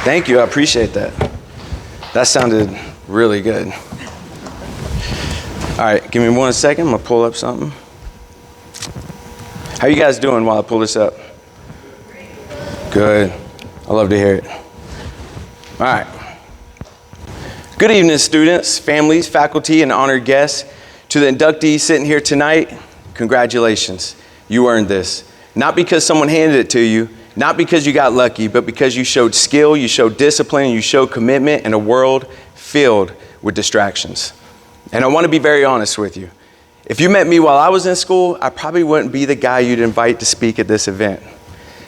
Thank you, I appreciate that. That sounded really good. All right, give me 1 second, I'm gonna pull up something. How you guys doing while I pull this up? Good, I love to hear it. All right. Good evening, students, families, faculty, and honored guests. To the inductees sitting here tonight, congratulations, you earned this. Not because someone handed it to you, not because you got lucky, but because you showed skill, you showed discipline, you showed commitment in a world filled with distractions. And I want to be very honest with you. If you met me while I was in school, I probably wouldn't be the guy you'd invite to speak at this event.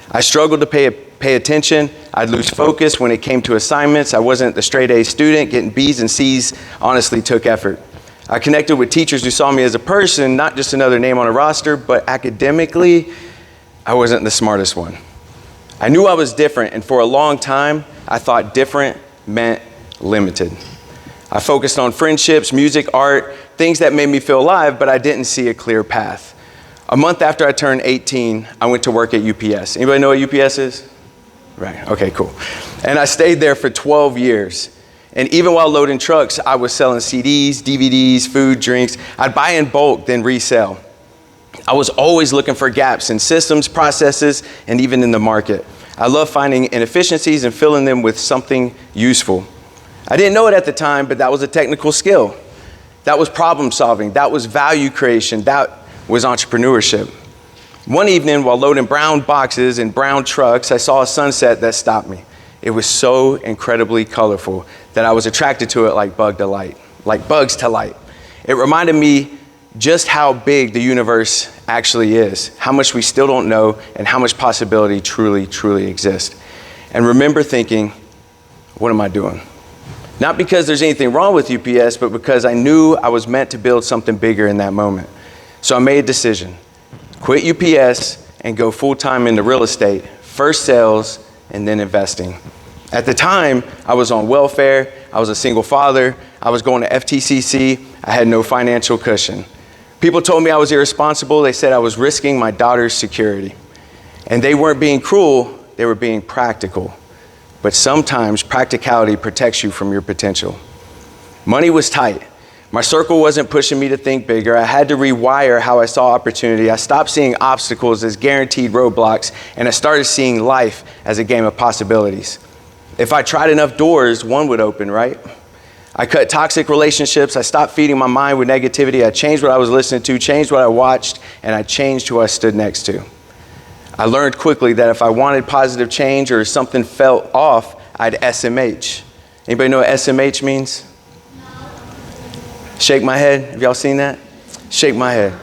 I struggled to pay attention. I'd lose focus when it came to assignments. I wasn't the straight A student. Getting B's and C's honestly took effort. I connected with teachers who saw me as a person, not just another name on a roster, but academically, I wasn't the smartest one. I knew I was different, and for a long time, I thought different meant limited. I focused on friendships, music, art, things that made me feel alive, but I didn't see a clear path. A month after I turned 18, I went to work at UPS. Anybody know what UPS is? Right, okay, cool. And I stayed there for 12 years. And even while loading trucks, I was selling CDs, DVDs, food, drinks. I'd buy in bulk, then resell. I was always looking for gaps in systems, processes, and even in the market. I love finding inefficiencies and filling them with something useful. I didn't know it at the time, but that was a technical skill. That was problem solving. That was value creation. That was entrepreneurship. One evening, while loading brown boxes in brown trucks, I saw a sunset that stopped me. It was so incredibly colorful that I was attracted to it like bugs to light. It reminded me just how big the universe actually is, how much we still don't know, and how much possibility truly, truly exists. And remember thinking, what am I doing? Not because there's anything wrong with UPS, but because I knew I was meant to build something bigger in that moment. So I made a decision, quit UPS and go full-time into real estate, first sales, and then investing. At the time, I was on welfare, I was a single father, I was going to FTCC, I had no financial cushion. People told me I was irresponsible. They said I was risking my daughter's security. And they weren't being cruel, they were being practical. But sometimes practicality protects you from your potential. Money was tight. My circle wasn't pushing me to think bigger. I had to rewire how I saw opportunity. I stopped seeing obstacles as guaranteed roadblocks, and I started seeing life as a game of possibilities. If I tried enough doors, one would open, right? I cut toxic relationships. I stopped feeding my mind with negativity. I changed what I was listening to, changed what I watched, and I changed who I stood next to. I learned quickly that if I wanted positive change or something felt off, I'd SMH. Anybody know what SMH means? Shake my head. Have y'all seen that? Shake my head.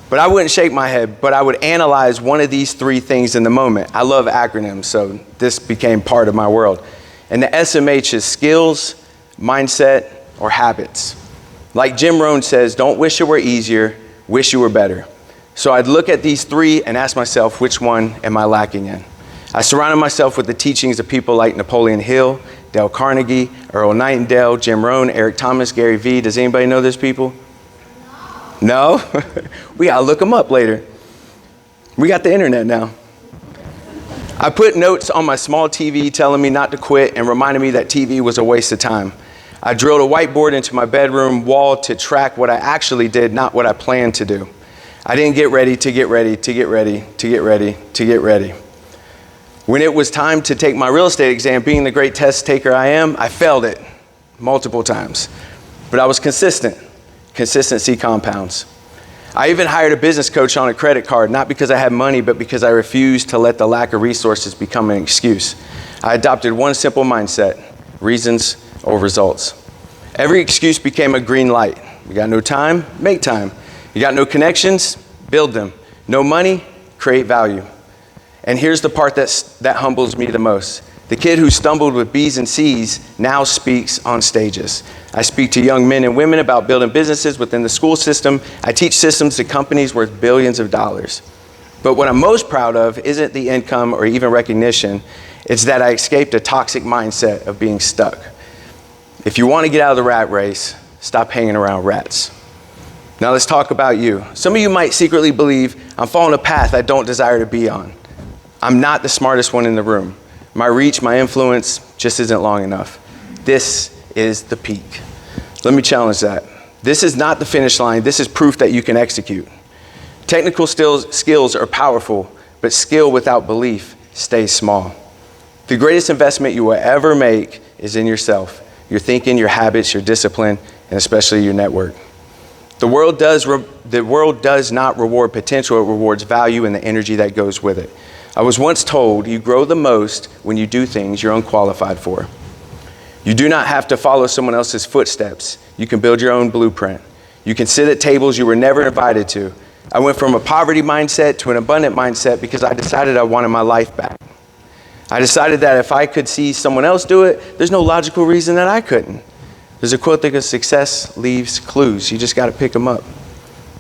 But I wouldn't shake my head, but I would analyze one of these three things in the moment. I love acronyms, so this became part of my world. And the SMH is skills, mindset, or habits. Like Jim Rohn says, don't wish it were easier, wish you were better. So I'd look at these three and ask myself, which one am I lacking in? I surrounded myself with the teachings of people like Napoleon Hill, Dale Carnegie, Earl Nightingale, Jim Rohn, Eric Thomas, Gary Vee. Does anybody know those people? No? We gotta look them up later. We got the internet now. I put notes on my small TV telling me not to quit and reminding me that TV was a waste of time. I drilled a whiteboard into my bedroom wall to track what I actually did, not what I planned to do. I didn't get ready to get ready to get ready to get ready to get ready. When it was time to take my real estate exam, being the great test taker I am, I failed it multiple times. But I was consistent. Consistency compounds. I even hired a business coach on a credit card, not because I had money, but because I refused to let the lack of resources become an excuse. I adopted one simple mindset: reasons or results. Every excuse became a green light. You got no time? Make time. You got no connections? Build them. No money? Create value. And here's the part that humbles me the most. The kid who stumbled with B's and C's now speaks on stages. I speak to young men and women about building businesses within the school system. I teach systems to companies worth billions of dollars. But what I'm most proud of isn't the income or even recognition. It's that I escaped a toxic mindset of being stuck. If you want to get out of the rat race, stop hanging around rats. Now let's talk about you. Some of you might secretly believe I'm following a path I don't desire to be on. I'm not the smartest one in the room. My reach, my influence, just isn't long enough. This is the peak. Let me challenge that. This is not the finish line. This is proof that you can execute. Technical skills are powerful, but skill without belief stays small. The greatest investment you will ever make is in yourself, your thinking, your habits, your discipline, and especially your network. The world does not reward potential, it rewards value and the energy that goes with it. I was once told you grow the most when you do things you're unqualified for. You do not have to follow someone else's footsteps. You can build your own blueprint. You can sit at tables you were never invited to. I went from a poverty mindset to an abundant mindset because I decided I wanted my life back. I decided that if I could see someone else do it, there's no logical reason that I couldn't. There's a quote that goes, success leaves clues. You just got to pick them up.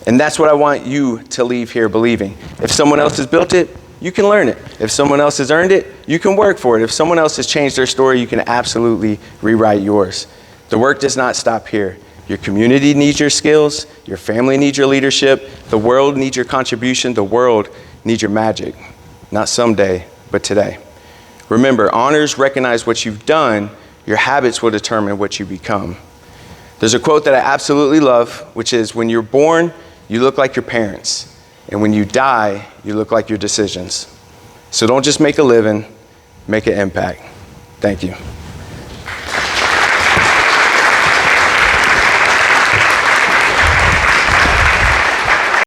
And that's what I want you to leave here believing. If someone else has built it, you can learn it. If someone else has earned it, you can work for it. If someone else has changed their story, you can absolutely rewrite yours. The work does not stop here. Your community needs your skills. Your family needs your leadership. The world needs your contribution. The world needs your magic. Not someday, but today. Remember, honors recognize what you've done. Your habits will determine what you become. There's a quote that I absolutely love, which is, when you're born, you look like your parents. And when you die, you look like your decisions. So don't just make a living, make an impact. Thank you.